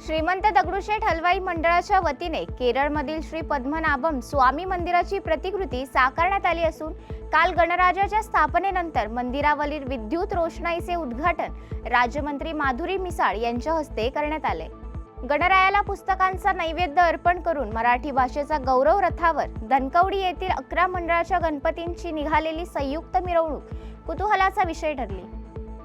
श्रीमंत दगडूशेठ हलवाई मंडळाच्या वतीने केरळमधील श्री पद्मनाभम स्वामी मंदिराची प्रतिकृती साकारण्यात आली असून काल गणराजाच्या स्थापनेनंतर मंदिरावरील विद्युत रोषणाईचे उद्घाटन राज्यमंत्री माधुरी मिसाळ यांच्या हस्ते करण्यात आले। गणरायाला पुस्तकांचा नैवेद्य अर्पण करून मराठी भाषेचा गौरव रथावर धनकवडी येथील 11 मंडळाच्या गणपतींची निघालेली संयुक्त मिरवणूक कुतूहलाचा विषय ठरली।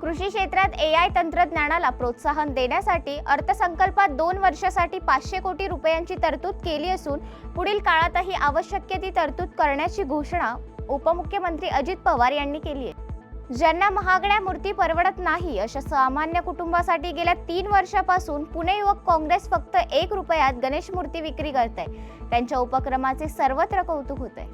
कृषी क्षेत्रात AI तंत्रज्ञानाला प्रोत्साहन देण्यासाठी अर्थसंकल्पात 2 वर्षासाठी 500 कोटी रुपयांची तरतूद केली असून पुढील काळातही आवश्यक ती तरतूद करण्याची घोषणा उपमुख्यमंत्री अजित पवार यांनी केली आहे। ज्यांना महागड्या मूर्ती परवडत नाही अशा सामान्य कुटुंबासाठी गेल्या 3 वर्षापासून पुणे युवक काँग्रेस फक्त 1 रुपयात गणेश मूर्ती विक्री करते। त्यांच्या उपक्रमाचे सर्वत्र कौतुक होते।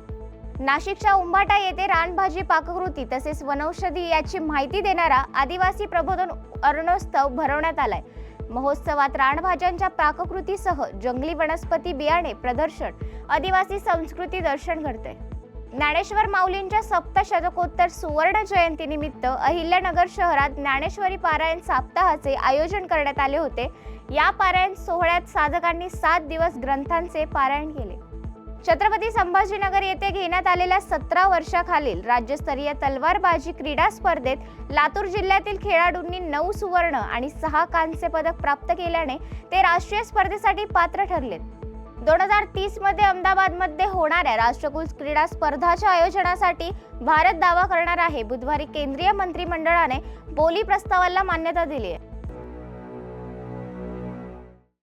नाशिकच्या उंबाटा येथे रानभाजी पाककृती तसेच वनौषधी याची माहिती देणारा आदिवासी प्रबोधन अरणोत्सव भरवण्यात आलाय। महोत्सवात रानभाज्यांच्या पाककृतीसह जंगली वनस्पती बियाणे प्रदर्शन, आदिवासी संस्कृती दर्शन घडते। ज्ञानेश्वर माऊलींच्या सप्तशतकोत्तर सुवर्ण जयंतीनिमित्त अहिल्यानगर शहरात ज्ञानेश्वरी पारायण सप्ताहाचे आयोजन करण्यात आले होते। या पारायण सोहळ्यात साधकांनी 7 दिवस ग्रंथांचे पारायण केले। छत्रपती संभाजीनगर येथे घेण्यात आलेल्या 17 वर्षाखालील राज्यस्तरीय तलवारबाजी क्रीडा स्पर्धेत लातूर जिल्ह्यातील खेळाडूंनी 9 सुवर्ण आणि 6 कांस्य पदक प्राप्त केल्याने ते राष्ट्रीय स्पर्धेसाठी पात्र ठरलेत। 2030 मध्ये अहमदाबादमध्ये होणाऱ्या राष्ट्रकुल क्रीडा स्पर्धाच्या आयोजनासाठी भारत दावा करणार आहे। बुधवारी केंद्रीय मंत्रिमंडळाने बोली प्रस्तावाला मान्यता दिली आहे।